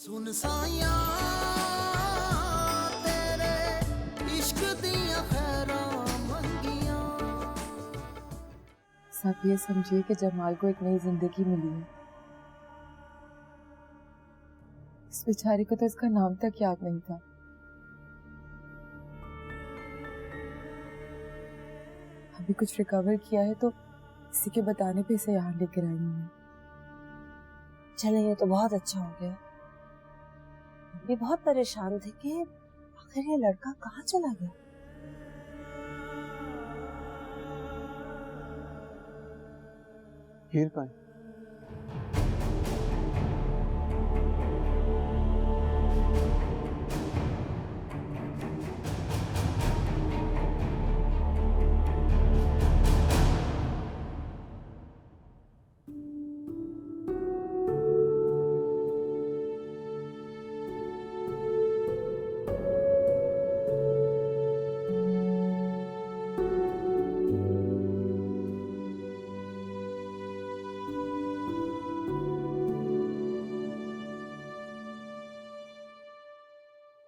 सुन साया तेरे इश्क दिया खैरा मंगिया। सब ये समझिए कि जमाल को एक नई जिंदगी मिली है। इस बेचारे को तो इसका नाम तक याद नहीं था। अभी कुछ रिकवर किया है तो किसी के बताने पे इसे यहाँ लेकर आई हूँ। चले, ये तो बहुत अच्छा हो गया। ये बहुत परेशान थे कि आखिर ये लड़का कहाँ चला गया। हीर का है।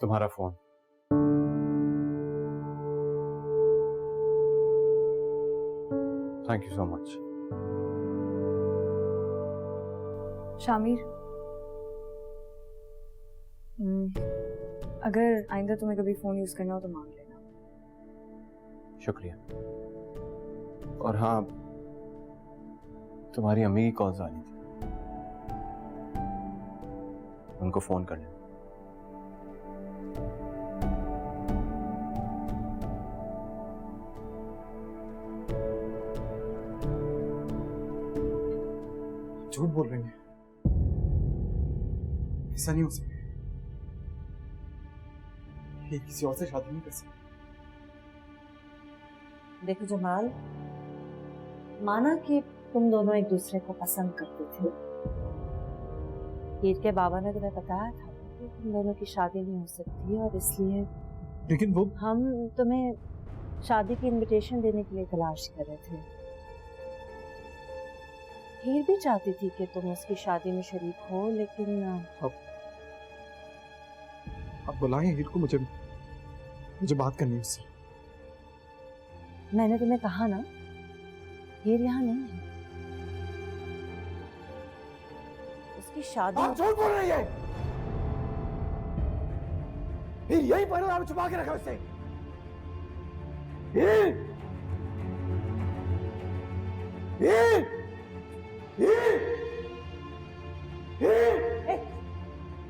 तुम्हारा phone. Thank you so much. Shamir, अगर आइंदा तुम्हें कभी फोन यूज करना हो तो मांग लेना। शुक्रिया। और हाँ, तुम्हारी अम्मी की कॉल्स आ रही थी, उनको फोन कर लेना। झूठ बोल रही है, ऐसा नहीं हो सकता। ये किसी और से शादी नहीं कर सकती। देखो जमाल, माना कि तुम दोनों एक दूसरे को पसंद करते थे। हीर के बाबा ने तुम्हें बताया था कि तुम दोनों की शादी नहीं हो सकती और इसलिए लेकिन वो हम तुम्हें शादी की इनविटेशन देने के लिए तलाश कर रहे थे। हीर भी चाहती थी कि तुम उसकी शादी में शरीक हो, लेकिन अब बुलाएं हीर को, मुझे बात करनी है उससे। मैंने तुम्हें कहा ना, हीर यहाँ नहीं है। उसकी शादी। आप झूठ बोल रही है। हीर यही पर आप छुपा के रखा उससे। हीर! हीर!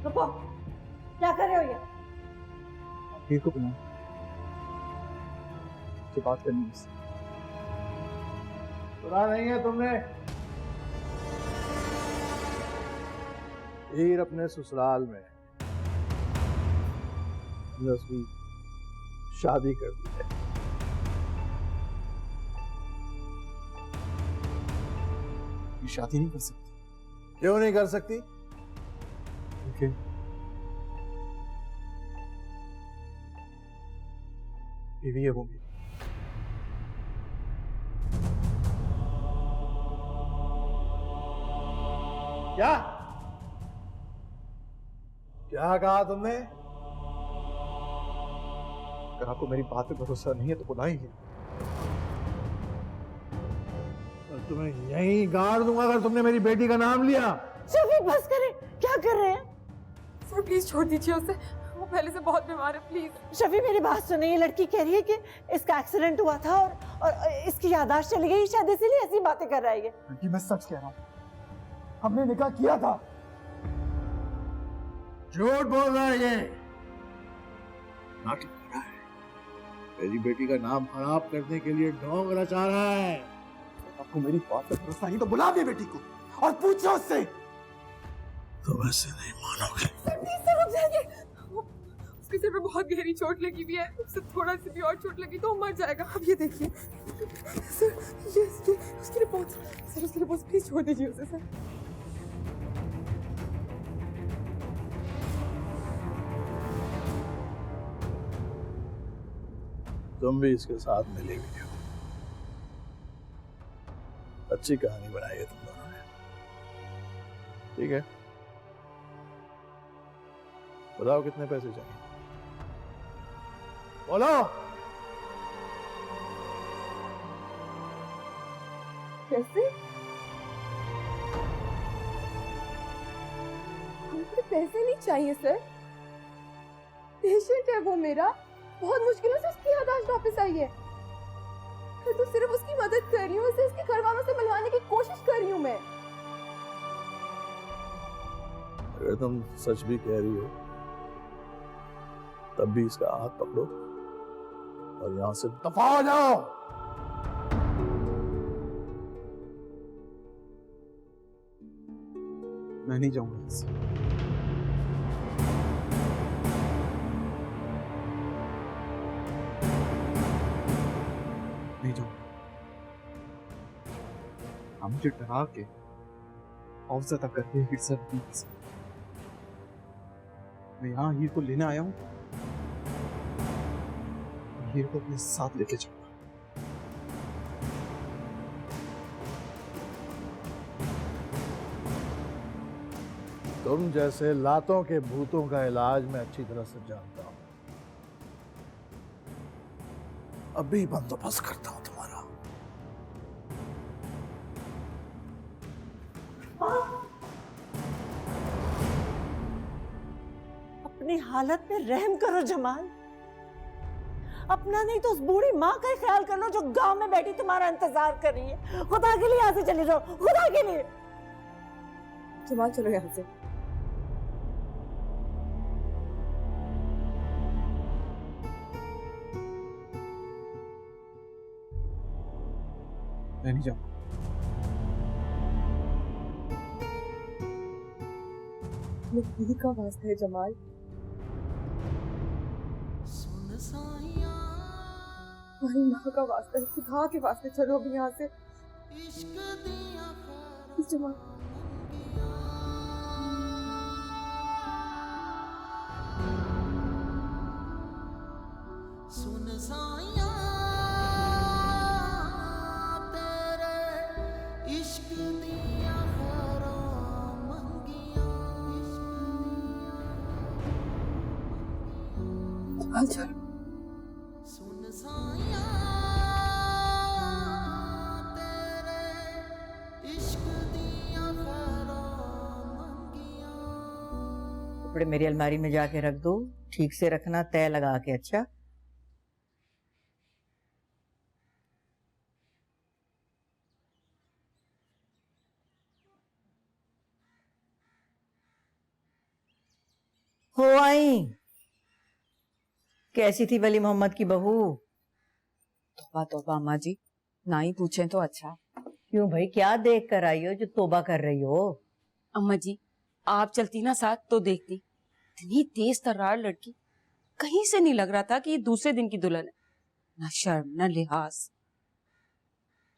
रुको, क्या कर रहे हो ये? हीर को बुलाओ, मुझे बात करनी है उससे। सुना नहीं है तुमने? हीर अपने ससुराल में, हमने उसकी शादी कर दी है। ये शादी नहीं कर सकती। क्यों नहीं कर सकती? क्योंकि बीवी है वो भी। क्या क्या कहा तुमने? अगर आपको मेरी बात पे भरोसा नहीं है तो बुलाएंगे। और तुम्हें यहीं गाड़ दूंगा अगर तुमने मेरी बेटी का नाम लिया। शफीक बस करें, क्या कर रहे हैं? सर प्लीज छोड़ दीजिए उसे, वो पहले से बहुत बीमार है। प्लीज शफी मेरी बात सुनिए। ये लड़की कह रही है कि इसका एक्सीडेंट हुआ था और इसकी याददाश्त चली गई, शायद इसीलिए ऐसी बातें कर रहा है ये। आंटी मैं सच कह रहा हूँ, हमने निकाह किया था। झूठ बोल रहा है ये, नाटक कर रहा है। मेरी बेटी का नाम खराब करने के लिए ढोंग रचा रहा है। आपको मेरी बात पे भरोसा नहीं तो बुला दे बेटी को और पूछो उससे। तुम ऐसे नहीं मानोगे। सर रुक जाइए, उसके सिर पे बहुत गहरी चोट लगी हुई है। उससे थोड़ा सी भी और चोट लगी तो वो मर जाएगा। अब ये देखिए सर, ये उसकी रिपोर्ट, सर उसकी रिपोर्ट, प्लीज छोड़ दीजिए उसे सर। तुम भी इसके साथ मिले हुए हो। अच्छी कहानी बनाई है तुम दोनों ने। ठीक है, बताओ कितने पैसे चाहिए, बोलो। कैसे? हमको पैसे नहीं चाहिए सर। पेशेंट है वो मेरा, बहुत मुश्किलों से उसकी याददाश्त वापस आई है। मैं तो सिर्फ उसकी मदद कर रही हूँ, उसे उसके घर वालों से मिलवाने की कोशिश कर रही हूँ मैं। अगर तुम सच भी कह रही हो तब भी इसका हाथ पकड़ो और यहां से दफा हो जाओ। मैं नहीं जाऊंगा इससे। नहीं जाऊंगा। हम मुझे डरा के औसत तक करके फिर सब प्लीज। मैं यहाँ हीर को लेने आया हूँ, हीर को अपने साथ लेके जाऊंगा। तुम जैसे लातों के भूतों का इलाज मैं अच्छी तरह से जानता हूं। अभी बंदोबस्त करता हूं तुम्हारा। अपनी हालत में रहम करो जमाल। अपना नहीं तो उस बूढ़ी माँ का ही ख्याल कर लो जो गांव में बैठी तुम्हारा इंतजार कर रही है। खुदा के लिए यहाँ से चले जाओ, खुदा के लिए। जमाल चलो यहाँ से। मैं नहीं जाऊंगा। मेरी का वास्ता है जमाल, सुन साइया तुम्हारी माँ का वास्ता है, खुदा के वास्ते चलो अभी यहाँ से। इश्क दिया प्लीज जमाल। सुन साइया तेरे इश्क दिया खैरां मंगिया। जमाल चलो। सुन साइया तेरे इश्क दिया खैरां मंगिया। कपड़े मेरी अलमारी में जाके रख दो, ठीक से रखना, तय लगा के। अच्छा हो आई। कैसी थी वली मोहम्मद की बहू? तौबा तौबा अम्मा जी, ना ही पूछें तो अच्छा। क्यों भाई, क्या देख कर आई हो जो तौबा कर रही हो? अम्मा जी, आप चलती ना साथ तो देखती। इतनी तेज तर्रार लड़की, कहीं से नहीं लग रहा था कि ये दूसरे दिन की दुल्हन है। ना शर्म ना लिहाज।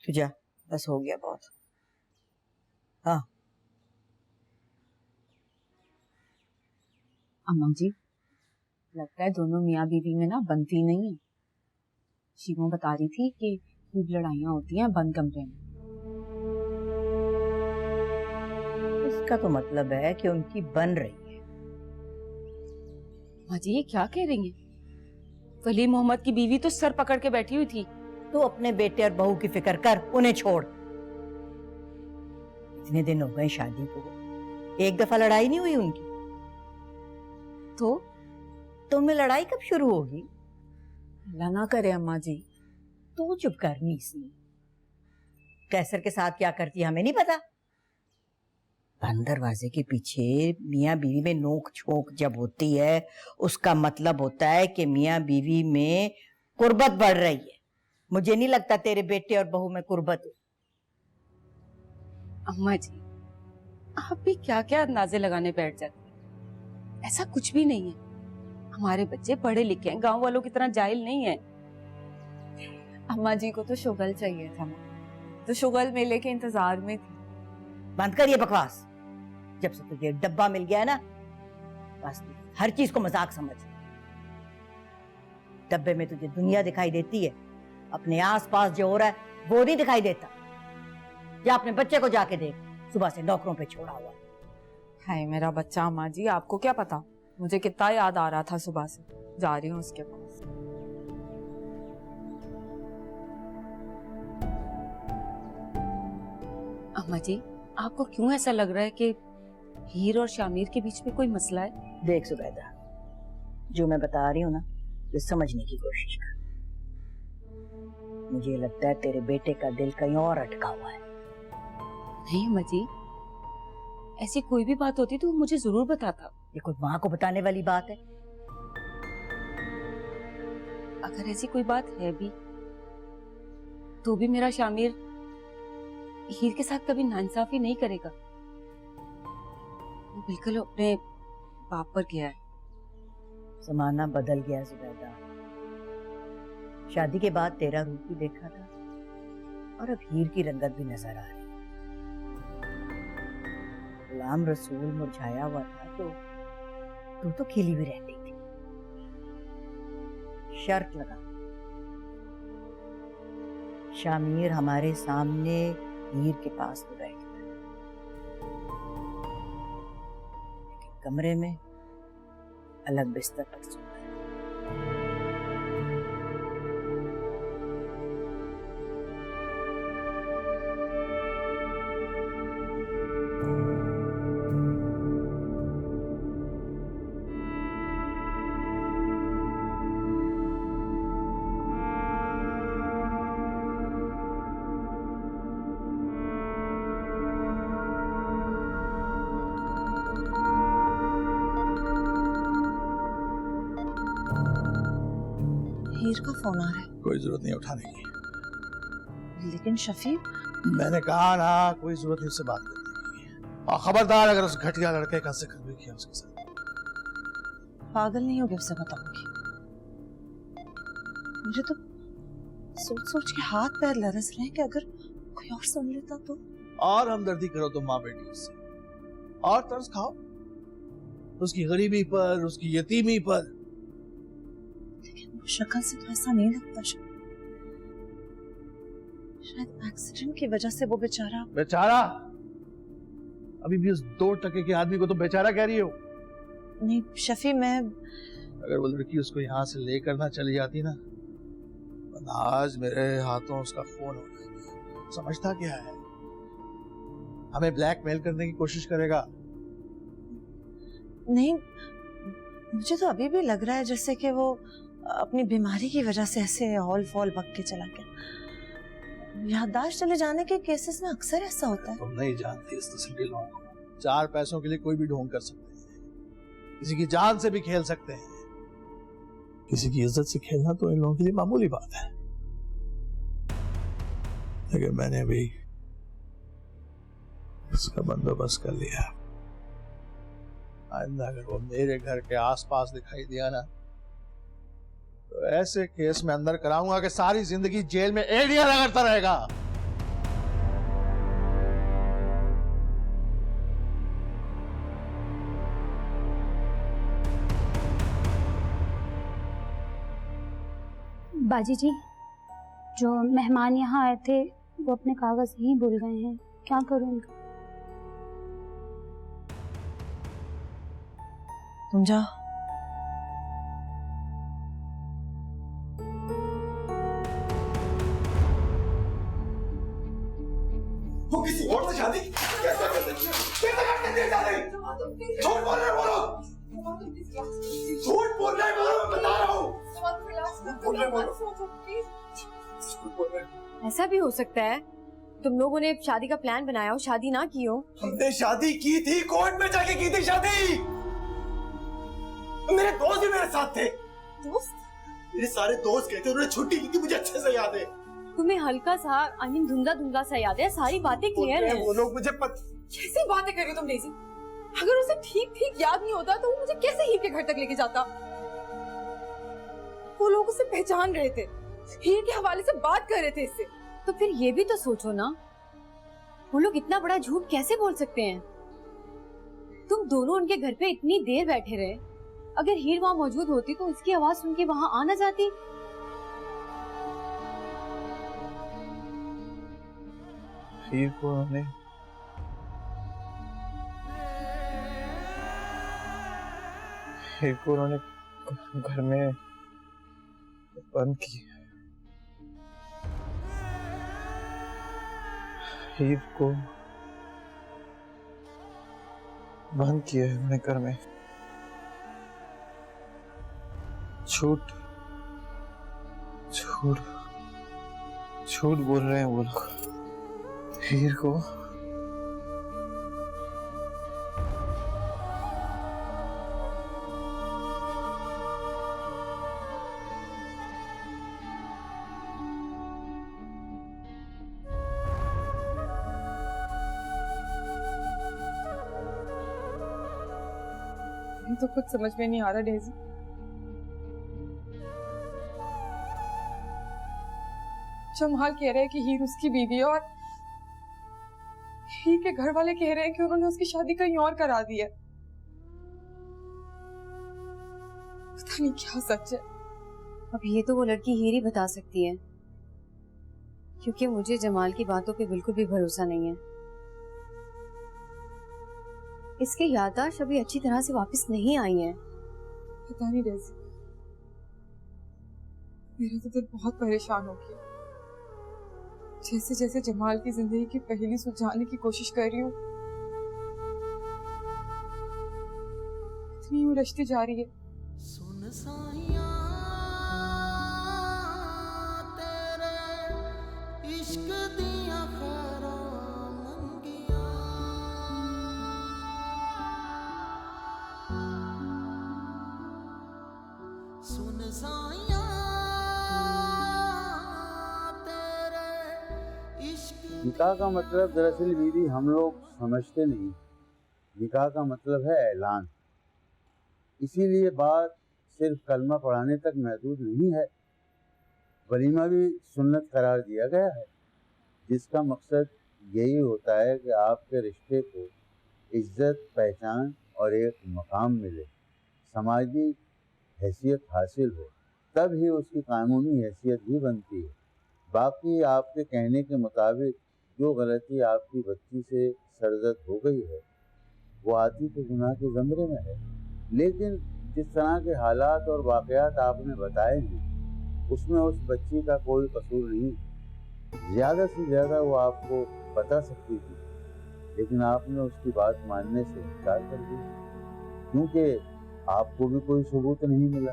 तू जा, बस हो गया बहुत। हाँ अम्मा जी, लगता है दोनों मियाँ बीवी में ना बनती नहीं है। शीमो बता रही थी कि खूब लड़ाइयाँ होती हैं बंद कमरे में। इसका तो मतलब है कि उनकी बन रही है। अम्मा जी, ये क्या कह रही हैं? वली मोहम्मद की बीवी तो सर पकड़ के बैठी हुई थी। तू अपने बेटे और बहू की फिक्र कर, उन्हें छोड़। इतने दिन हो गए शादी को, एक दफा लड़ाई नहीं हुई उनकी। तो तुम में लड़ाई कब शुरू होगी? अल्लाह ना करे अम्मा जी। तू चुप कर नीसनी। कैसर के साथ क्या करती है हमें नहीं पता। बंद दरवाजे के पीछे मियाँ बीवी में नोक झोंक जब होती है, उसका मतलब होता है कि मियाँ बीवी में कुर्बत बढ़ रही है। मुझे नहीं लगता तेरे बेटे और बहू में कुर्बत है। अम्मा जी, आप भी क्या क्या अंदाजे लगाने बैठ जाती हैं। ऐसा कुछ भी नहीं है। हमारे बच्चे पढ़े लिखे हैं, गांव वालों की तरह जाहिल नहीं है। अम्मा जी को तो शुगल चाहिए था ना, तो शुगल मेले के इंतजार में थी। बंद कर ये बकवास। जब से तुझे डब्बा मिल गया है ना, बस हर चीज को मजाक समझ। डब्बे में तुझे दुनिया दिखाई देती है, अपने आसपास जो हो रहा है वो नहीं दिखाई देता। या अपने बच्चे को जाके देख, सुबह से नौकरों पे छोड़ा हुआ है। हाय मेरा बच्चा अम्मा जी, आपको क्या पता, मुझे कितना याद आ रहा था सुबह से। जा रही हूँ उसके पास। अम्मा जी, आपको क्यों ऐसा लग रहा है कि हीर और शामिर के बीच में कोई मसला है? देख जुबैदा, जो मैं बता रही हूँ ना, ये समझने की कोशिश कर। मुझे लगता है तेरे बेटे का दिल कहीं और अटका हुआ है। नहीं अम्मा जी, ऐसी कोई भी बात होती तो वो मुझे जरूर बताता। ये कोई माँ को बताने वाली बात है? अगर ऐसी कोई बात है भी तो भी मेरा शामिर हीर के साथ कभी नाइंसाफी नहीं करेगा। वो बिल्कुल अपने बाप पर गया है। जमाना बदल गया जुबैदा। शादी के बाद तेरा रूप भी देखा था और अब हीर की रंगत भी नजर आ रही है। गुलाम रसूल मुरझाया हुआ था तो तू तो खिली भी रहती थी। शर्त लगा, शामिर हमारे सामने हीर के पास तो बैठता है, लेकिन कमरे में अलग बिस्तर पर सोता है। हीर का फोन आ रहा है। कोई जरूरत नहीं उठाने की। लेकिन शफी, मैंने कहा ना, कोई जरूरत नहीं उससे बात करने की। और खबरदार अगर उस घटिया लड़के का जिक्र भी किया उसके साथ। पागल नहीं हो गया उससे बताऊंगी। मुझे तो सोच सोच के हाथ पैर लरस रहे हैं कि अगर कोई और सुन लेता तो। और हमदर्दी करो तुम माँ बेटी उससे, और तरस खाओ उसकी गरीबी पर, उसकी यतीमी पर। लेकिन वो शक्ल से तो ऐसा नहीं लगता। शायद एक्सीडेंट की वजह से वो बेचारा। बेचारा? अभी भी उस 2 टके के आदमी को तुम बेचारा कह रही हो? नहीं शफी, मैं अगर वो लड़की उसको यहाँ से लेकर ना चली जाती ना, वरना आज मेरे हाथों उसका फोन हो जाएगा। समझता क्या है? हमें ब्लैकमेल करने की कोशिश करेगा। नहीं, मुझे तो अभी भी लग रहा है जैसे कि वो अपनी बीमारी की वजह से ऐसे हॉल फॉल बक के चला गया। याददाश्त चले जाने के केसेस में अक्सर ऐसा होता है। तुम नहीं जानती इस किस्म के लोगों को। 4 पैसों के लिए कोई भी ढोंग कर सकते हैं, किसी की जान से भी खेल सकते हैं। किसी की इज्जत से खेलना तो इन लोगों के लिए मामूली बात है। लेकिन मैंने अभी उसका बंदोबस्त कर लिया। आइंदा अगर वो मेरे घर के आसपास दिखाई दिया ना, तो ऐसे केस में अंदर कराऊंगा कि सारी जिंदगी जेल में एड़ियां रगड़ता रहेगा। बाजी जी, जो मेहमान यहाँ आए थे वो अपने कागज ही भूल गए हैं, क्या करूं इनका? तुम जाओ। वो किसी और से शादी कैसे कर सकती है? कैसे करने दे शादी? झूठ बोल रहे हो बोलो। झूठ बोल रहे हो बोलो, मैं बता रहा हूँ। बोल रहे बोलो। झूठ बोल रहे हो। ऐसा भी हो सकता है तुम लोगों ने शादी का प्लान बनाया हो, शादी ना की हो। हमने शादी की थी, कोर्ट में जाके की थी शादी। मेरे दोस्त भी मेरे साथ थे। दोस्त? मेरे सारे दोस्त गए थे, उन्होंने छुट्टी ली थी, मुझे अच्छे से याद है। तुम्हें हल्का सा धुंधला सा याद है? सारी बातें क्लियर है। वो लोग मुझे कैसी बातें कर रही हो तुम डेज़ी? अगर उसे ठीक ठीक याद नहीं होता तो वो मुझे कैसे हीर के घर तक लेके जाता? वो लोग उसे पहचान रहे थे, हीर के हवाले से बात कर रहे थे इससे। तो फिर ये भी तो सोचो ना, वो लोग इतना बड़ा झूठ कैसे बोल सकते हैं? तुम दोनों उनके घर पे इतनी देर बैठे रहे, अगर हीर वहाँ मौजूद होती तो इसकी आवाज सुन के वहाँ आ ना जाती? हीर को हमें हीर को उन्होंने घर में बंद किया। हीर को बंद किया है उन्होंने घर में। झूठ झूठ झूठ बोल रहे हैं वो लोग। हीर को तो कुछ समझ में नहीं आ रहा डेजी। जमाल कह रहे हैं कि हीर उसकी बीवी है और हीर के घर वाले कह रहे हैं कि उन्होंने उसकी शादी कहीं और करा दी है। पता नहीं क्या सच है। अब ये तो वो लड़की हीर ही बता सकती है, क्योंकि मुझे जमाल की बातों पे बिल्कुल भी भरोसा नहीं है। इसके याददाश्त अभी अच्छी तरह से वापस नहीं आई है। पता नहीं डेजी, मेरा तो दिल बहुत परेशान हो गया। जैसे जैसे जमाल की जिंदगी की पहेली सुलझाने की कोशिश कर रही हूँ, इतनी उलझती जा रही है। सुन साइयां तेरे इश्क दियां खैरां मंगियां, सुन साइयां तेरे इश्क। निकाह का मतलब दरअसल बीवी हम लोग समझते नहीं। निकाह का मतलब है ऐलान। इसीलिए बात सिर्फ कलमा पढ़ाने तक महदूद नहीं है। वलीमा भी सुन्नत करार दिया गया है, जिसका मकसद यही होता है कि आपके रिश्ते को इज्जत, पहचान और एक मकाम मिले, समाजी हैसियत हासिल हो, तब ही उसकी कानूनी हैसियत भी बनती है। बाकी आपके कहने के मुताबिक जो गलती आपकी बच्ची से सरजद हो गई है वो आती तो गुनाह के ज़मरे में है, लेकिन जिस तरह के हालात और वाक़यात आपने बताए हैं उसमें उस बच्ची का कोई कसूर नहीं। ज़्यादा से ज़्यादा वो आपको बता सकती थी, लेकिन आपने उसकी बात मानने से इनकार कर दिया, क्योंकि आपको भी कोई सबूत नहीं मिला।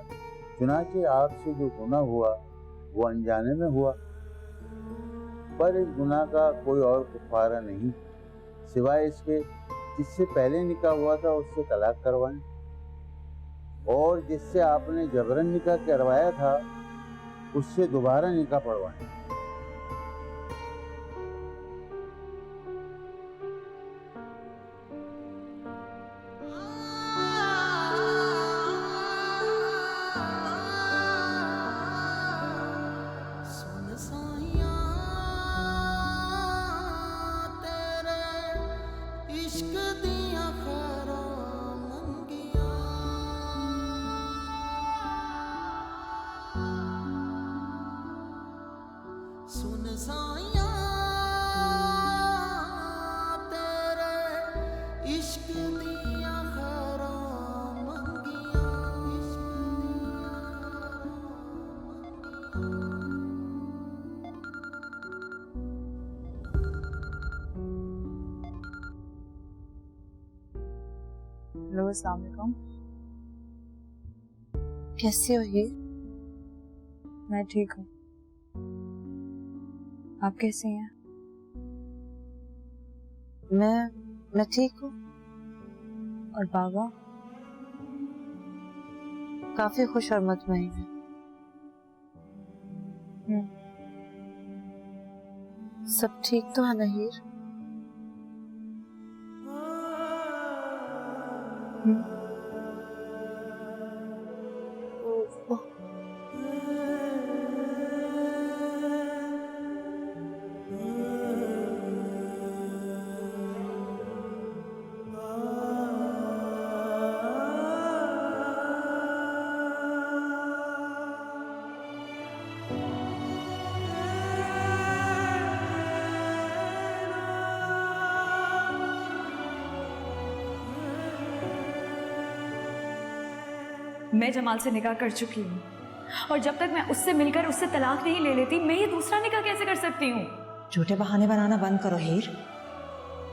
चुनांचे आपसे जो गुनाह हुआ वो अनजाने में हुआ, पर इस गुनाह का कोई और कफ़ारा नहीं सिवाय इसके जिससे पहले निकाह हुआ था उससे तलाक करवाएं, और जिससे आपने जबरन निकाह करवाया था उससे दोबारा निकाह पढ़वाएं। सुन साइयां तेरे इश्क दियां खैरां मंगियां, सुन साइयां तेरे इश्क दियां खैरां मंगियां, इश्क दियां खैरां हेलो, अस्सलाम वालेकुम। कैसी हो ये? मैं ठीक हूँ, आप कैसे हैं? मैं ठीक हूँ। और बाबा? काफी खुश और मुतमईन है। सब ठीक तो है ना हीर? मैं जमाल से निकाह कर चुकी हूँ और जब तक मैं उससे मिलकर उससे तलाक नहीं ले लेती मैं ये दूसरा निकाह कैसे कर सकती हूँ? झूठे बहाने बनाना बंद करो हीर,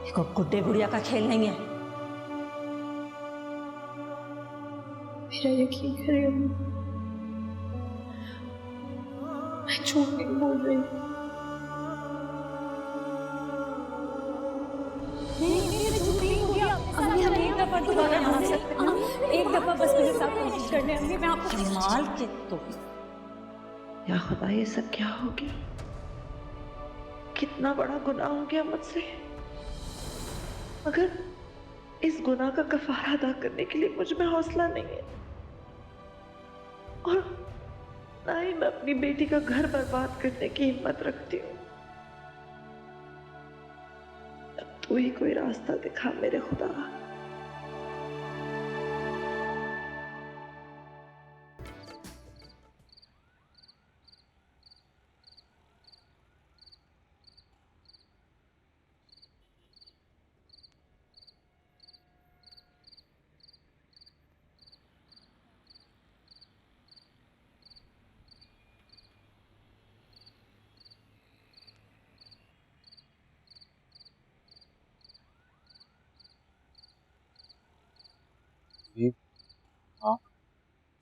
ये कोई गुड्डे गुड़िया का खेल नहीं है। मेरा यकीन करिए अम्मी, मैं झूठ नहीं बोल रही। अम्मी हम एक दफा दोबारा ना सकते, एक दफा बस मेरे साथ कोशिश करने। अम्मी मैं आपको जमाल के तो या खुदा ये सब क्या हो गया? कितना बड़ा गुनाह हो गया मुझसे। मगर इस गुनाह का कफारा अदा करने के लिए मुझ में हौसला नहीं है और ना ही मैं अपनी बेटी का घर बर्बाद करने की हिम्मत रखती हूँ। अब तू ही कोई रास्ता दिखा मेरे खुदा। हाँ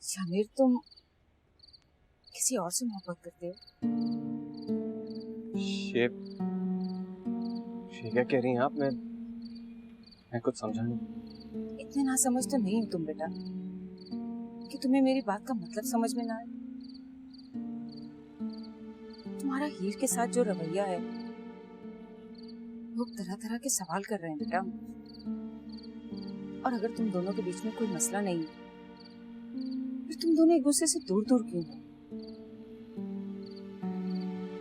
शामिर, तुम किसी और से मोहब्बत करते हो? ये क्या कह रही हैं आप? मैं कुछ समझा नहीं। इतने ना समझ तो नहीं हो तुम बेटा कि तुम्हें मेरी बात का मतलब समझ में ना आए। तुम्हारा हीर के साथ जो रवैया है, लोग तरह तरह के सवाल कर रहे हैं बेटा। और अगर तुम दोनों के बीच में कोई मसला नहीं है फिर तुम दोनों एक दूसरे से दूर दूर क्यों हो?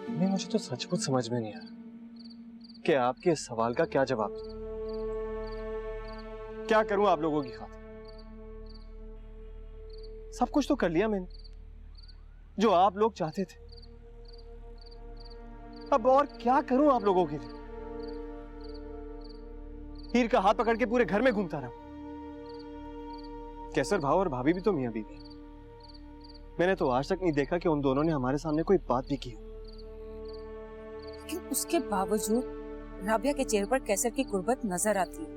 नहीं, मुझे तो सच कुछ समझ में नहीं आ रहा कि आपके इस सवाल का क्या जवाब दूं। क्या करूं आप लोगों की खातिर? सब कुछ तो कर लिया मैंने जो आप लोग चाहते थे। अब और क्या करूं आप लोगों के लिए? हीर का हाथ पकड़ के पूरे घर में घूमता रहा। कैसर भाव और भाभी भी तो मियां बीवी। मैंने तो आज तक नहीं देखा कि उन दोनों ने हमारे सामने कोई बात भी की हो। लेकिन उसके बावजूद राबिया के चेहरे पर कैसर की कुर्बत नजर आती है,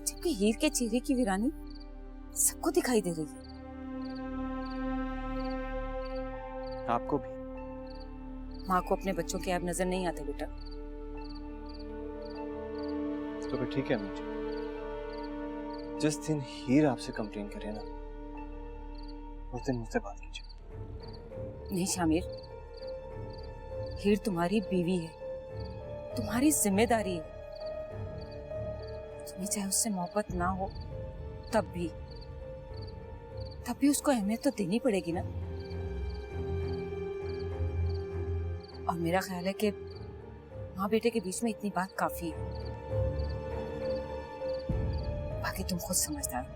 जबकि हीर के चेहरे की वीरानी सबको दिखाई दे रही है। आपको भी? माँ को अपने बच्चों के ऐब नजर नहीं आते बेटा। तो फिर ठीक है मुझे, जिस दिन हीर आपसे कंप्लेन करे ना उस दिन मुझसे बात कीजिए। नहीं शामिर, हीर तुम्हारी बीवी है, तुम्हारी जिम्मेदारी है। तुम्हें चाहे उससे मोहब्बत ना हो तब भी उसको अहमियत तो देनी पड़ेगी ना। और मेरा ख्याल है कि माँ बेटे के बीच में इतनी बात काफी है। बाकी तुम खुद समझदार हो।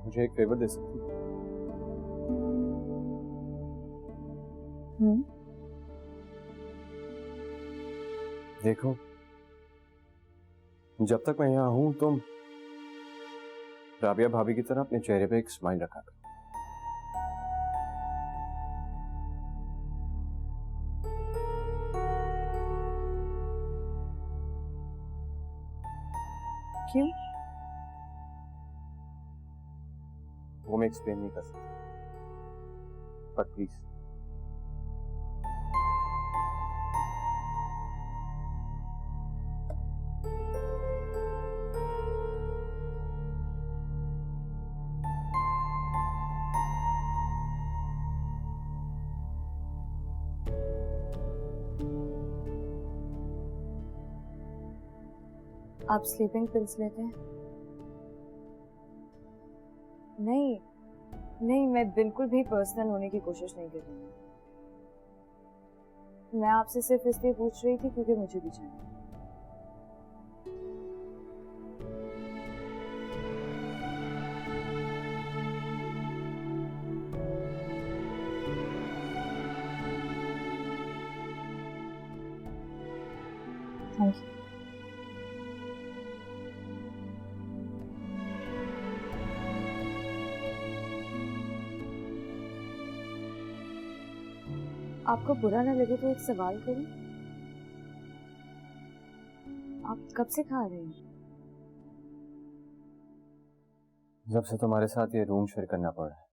मुझे एक फेवर दे सकती हो? देखो, जब तक मैं यहाँ हूं तुम राबिया भाभी की तरह अपने चेहरे पे एक स्माइल रखा करो। क्यों? वो मैं एक्सप्लेन नहीं कर सकता, बट प्लीज। आप स्लीपिंग पिल्स लेते हैं? नहीं नहीं, मैं बिल्कुल भी पर्सनल होने की कोशिश नहीं कर रही हूँ। मैं आपसे सिर्फ इसलिए पूछ रही थी क्योंकि मुझे भी चाहिए। Thank you. आपको बुरा ना लगे तो एक सवाल करूं? आप कब से खा रहे हैं? जब से तुम्हारे साथ ये रूम शेयर करना पड़ा है।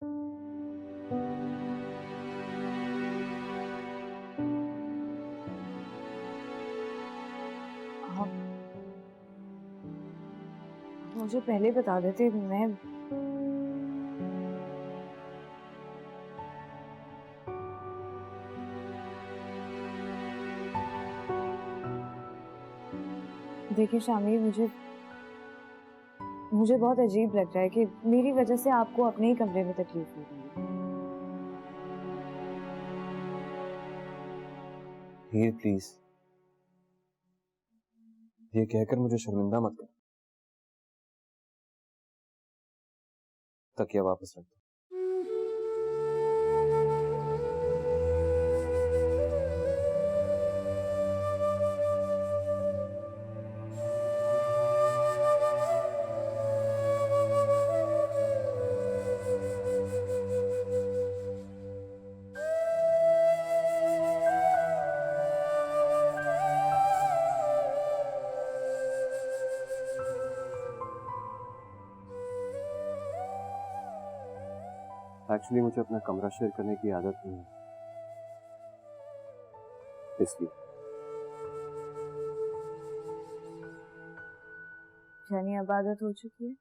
मुझे पहले बता देते। मैं देखिए शामिर, मुझे बहुत अजीब लग रहा है कि मेरी वजह से आपको अपने ही कमरे में तकलीफ हो रही है। हीर प्लीज, ये कहकर मुझे शर्मिंदा मत कर। तकिया वापस रख दो। एक्चुअली मुझे अपना कमरा शेयर करने की आदत नहीं है, इसलिए। यानी अब आदत हो चुकी है?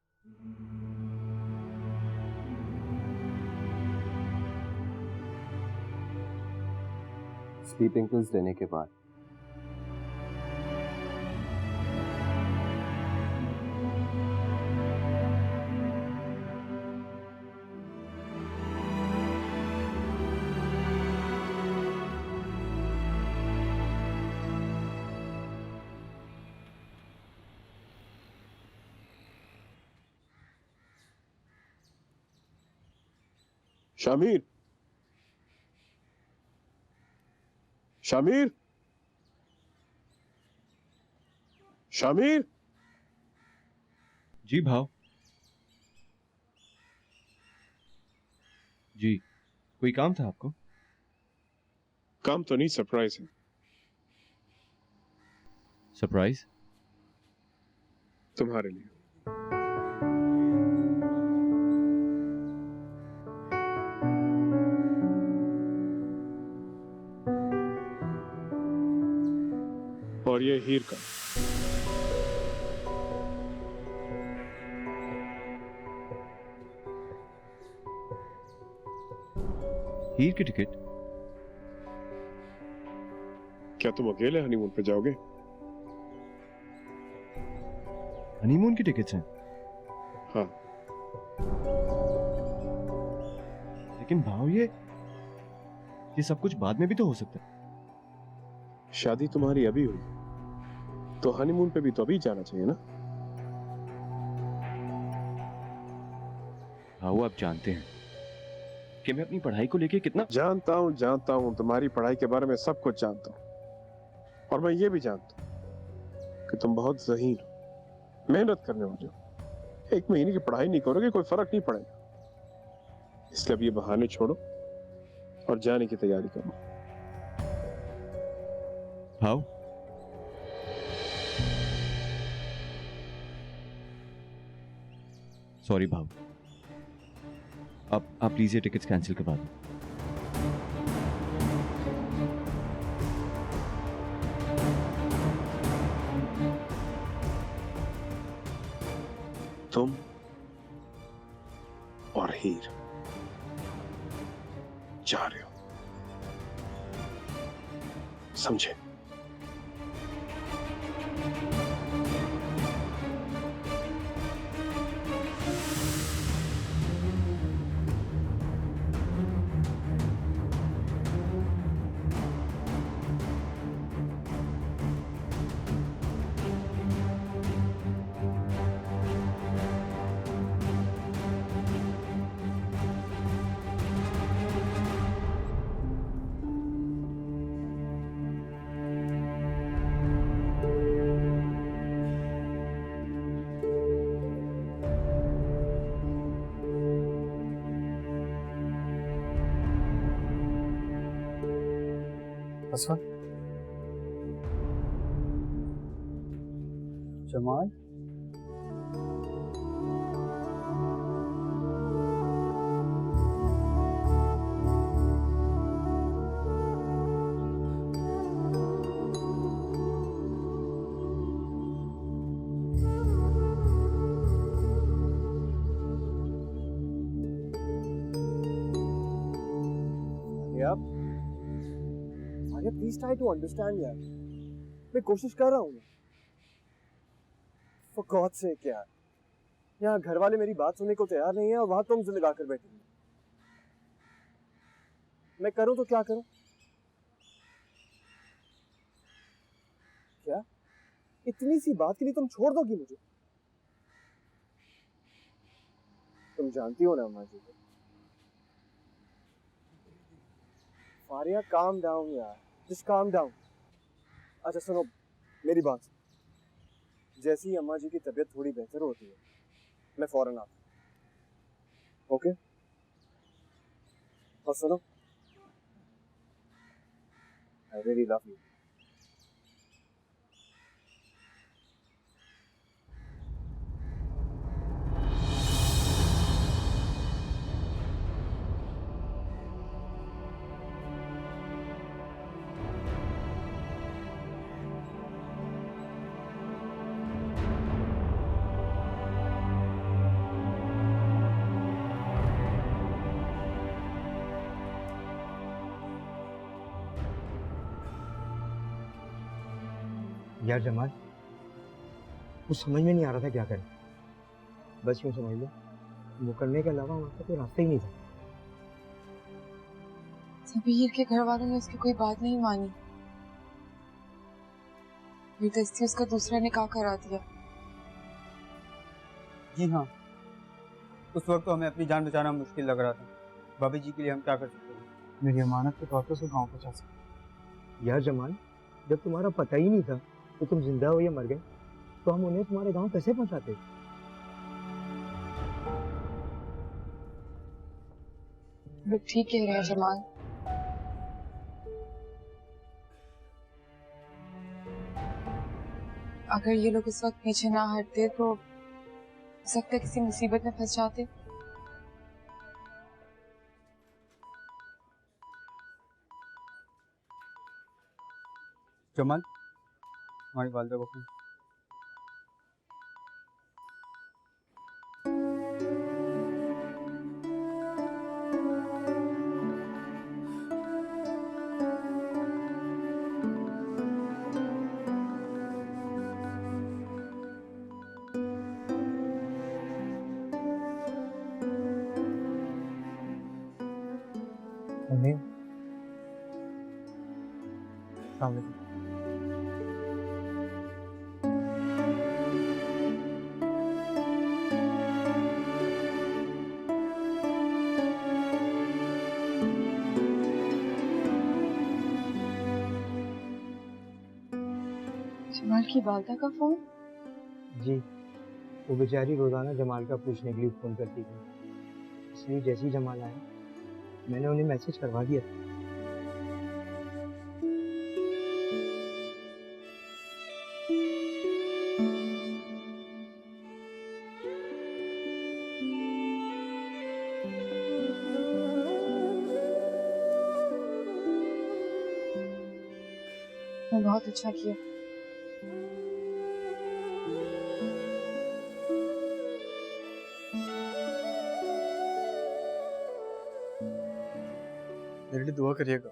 स्लीपिंग पिल्स लेने के बाद। शामिर, शामिर, शामिर। जी भाव। जी, कोई काम था आपको? काम तो नहीं, सरप्राइज है। सरप्राइज? तुम्हारे लिए। और ये हीर का। हीर की टिकट? क्या तुम अकेले हनीमून पे जाओगे? हनीमून की टिकट्स हैं? हाँ। लेकिन भाव, ये सब कुछ बाद में भी तो हो सकता है। शादी तुम्हारी अभी हुई, तो हनीमून पे भी तो अभी जाना चाहिए ना? भाव, आप जानते हैं कि मैं अपनी पढ़ाई को लेके कितना। जानता हूँ तुम्हारी पढ़ाई के बारे में सब कुछ जानता हूँ। और मैं ये भी जानता हूँ कि तुम बहुत ज़हीन हो, मेहनत करने वाले हो। 1 महीने की पढ़ाई नहीं करोगे कोई फर्क नहीं पड़ेगा। इसलिए अब ये बहाने छोड़ो और जाने की तैयारी करो। भाव, सॉरी भाव, आप प्लीज ये टिकट्स कैंसिल करवा दो। तुम और हीर जा रहे हो, समझे? Asfa, Jamal, Arya please try to understand यार, मैं कोशिश कर रहा हूँ। फॉर गॉड सेक यार, यहाँ घर वाले मेरी बात सुनने को तैयार नहीं है और वहां तुम जिद लगा कर बैठी हो। मैं करूँ तो क्या करूँ? क्या इतनी सी बात के लिए तुम छोड़ दोगी मुझे? तुम जानती हो ना अम्मा जी को। फारिया काम डाउन यार, जस्ट काम डाउन। अच्छा सुनो मेरी बात, जैसे ही अम्मा जी की तबीयत थोड़ी बेहतर होती है मैं फौरन आता हूं, ओके? और सुनो, आई रियली लव यू। यार जमाल, कुछ समझ में नहीं आ रहा था क्या करें। बस यूँ समझ लो, वो करने के अलावा हमारे कोई रास्ता ही नहीं था। सबीर के घर वालों ने उसकी कोई बात नहीं मानी, जबरदस्ती उसका दूसरा निकाह करा दिया। जी हाँ, उस वक्त तो हमें अपनी जान बचाना मुश्किल लग रहा था। भाभी जी के लिए हम क्या कर सकते हैं? मेरी अमानत के तौर पर उसे गाँव पहुँचा सकते। यार जमाल, जब तुम्हारा पता ही नहीं था कि तुम जिंदा हो या मर गए, तो हम उन्हें तुम्हारे गांव कैसे पहुंचाते? वो ठीक कह रहे हैं जमाल। अगर ये लोग उस वक्त पीछे ना हटते तो हो सकता है किसी मुसीबत में फंस जाते। जमाल, हमारी वालिदा को फोन। अस्सलाम वालेकुम। जमाल की वालिदा का फोन? जी, वो बेचारी रोजाना जमाल का पूछने के लिए फोन करती थी, इसलिए जैसे ही जमाल आया मैंने उन्हें मैसेज करवा दिया। बहुत अच्छा किया। मेरे लिए दुआ करिएगा।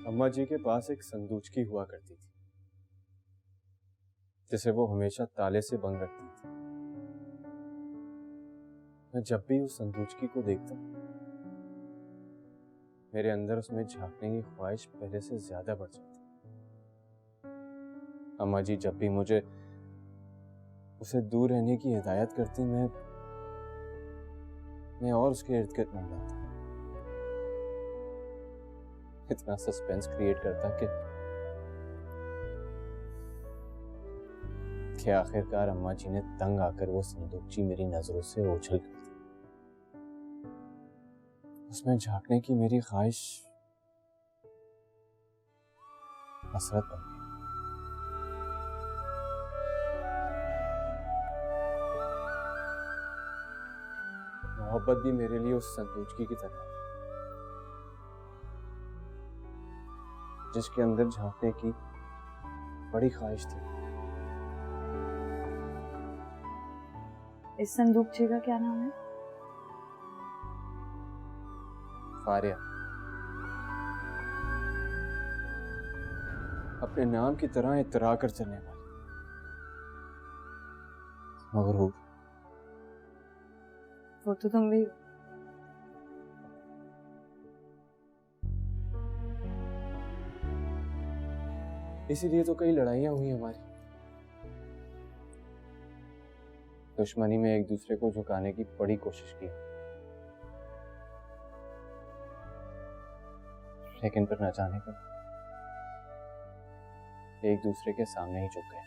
अम्मा जी के पास एक संदूचकी हुआ करती थी जिसे वो हमेशा ताले से बंद रखती थी। मैं जब भी उस संदूचकी को देखता मेरे अंदर उसमें झांकने की ख्वाहिश पहले से ज्यादा बढ़ जाती। अम्मा जी जब भी मुझे उसे दूर रहने की हिदायत करती, मैं और उसके इर्द गिर्द बन जाता, इतना सस्पेंस क्रिएट करता कि आखिरकार अम्मा जी ने तंग आकर वो संदूकची मेरी नजरों से ओझल कर दी। उसमें झांकने की मेरी ख्वाहिश हसरत बन गई। मोहब्बत भी मेरे लिए उस संदूकची की तरह है, जिसके अंदर झांकने की बड़ी ख्वाहिश थी। इस संदूकचे का क्या नाम है? फारिया। अपने नाम की तरह इतरा कर चलने वाली, मगरूर। वो तो तुम भी। इसीलिए तो कई लड़ाइयां हुई हमारी, दुश्मनी में एक दूसरे को झुकाने की बड़ी कोशिश की, लेकिन फिर न जाने कब एक दूसरे के सामने ही झुक गए।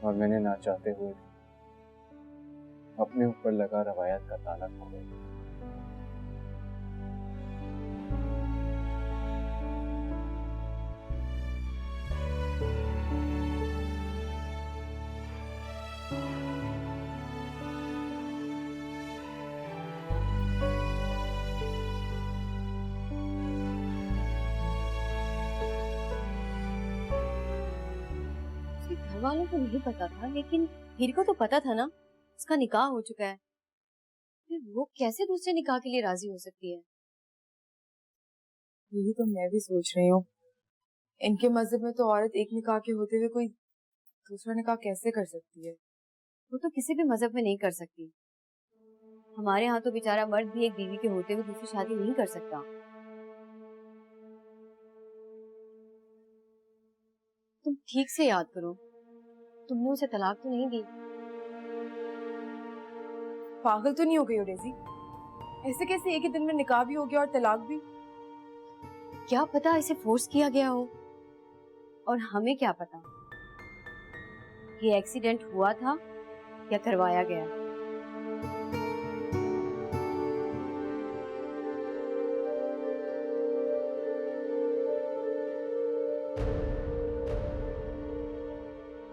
और मैंने ना चाहते हुए अपने ऊपर लगा रवायत का ताला खोल दिया। घर वालों को नहीं पता था, लेकिन हीर को तो पता था ना उसका निकाह हो चुका है। फिर वो कैसे दूसरे निकाह के लिए राजी हो सकती है? यही तो मैं भी सोच रही हूँ। इनके मजहब में तो औरत एक निकाह के होते हुए कोई दूसरा निकाह कैसे कर सकती है? वो तो किसी भी मजहब में नहीं कर सकती। हमारे यहाँ तो बेचारा मर्द भी एक बीवी के होते हुए दूसरी शादी नहीं कर सकता। तुम ठीक से याद करो, तुमने उसे तलाक तो नहीं दी? पागल तो नहीं हो गई हो डेज़ी? ऐसे कैसे एक ही दिन में निकाह भी हो गया और तलाक भी? क्या पता इसे फोर्स किया गया हो, और हमें क्या पता ये एक्सीडेंट हुआ था या करवाया गया।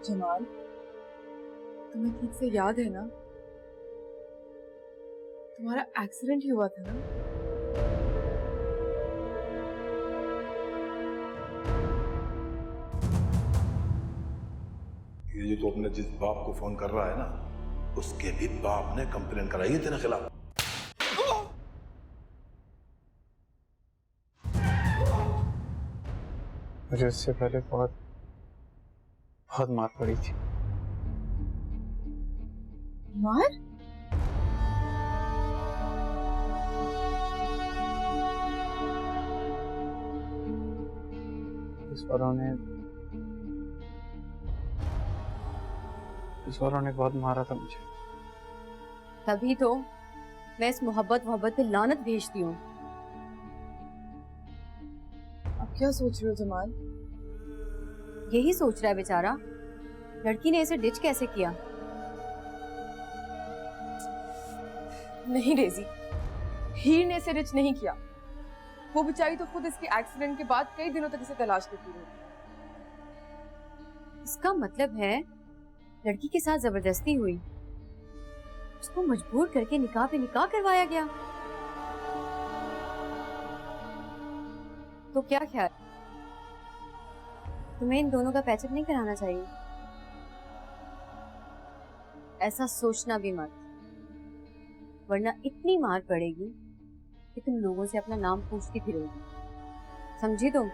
जमाल, तुम्हें ठीक से याद है ना? तुम्हारा एक्सीडेंट ही हुआ था ना? ये जो अपने जिस बाप को फोन कर रहा है ना, उसके भी बाप ने कंप्लेन कराई है तेरे खिलाफ। मुझे उससे पहले बहुत मार पड़ी थी। मार? इस वालों ने बहुत मारा था मुझे। तभी तो मैं इस मोहब्बत पे लानत भेजती हूँ। अब क्या सोच रहे हो जमाल? यही सोच रहा है बेचारा, लड़की ने इसे डिच कैसे किया। नहीं डेज़ी, हीर ने इसे डिच नहीं किया। वो बेचारी तो खुद इसके एक्सीडेंट के बाद कई दिनों तक इसे तलाश करती रही। इसका मतलब है लड़की के साथ जबरदस्ती हुई, उसको मजबूर करके निकाह पे निकाह करवाया गया। तो क्या ख्याल, तुम्हें इन दोनों का पैचअप नहीं कराना चाहिए? ऐसा सोचना भी मत, वरना इतनी मार पड़ेगी कि तुम लोगों से अपना नाम पूछती फिरोगी। समझी तुम?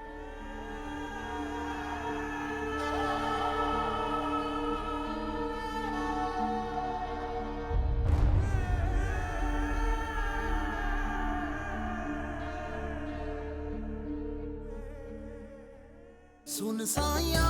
सुन साया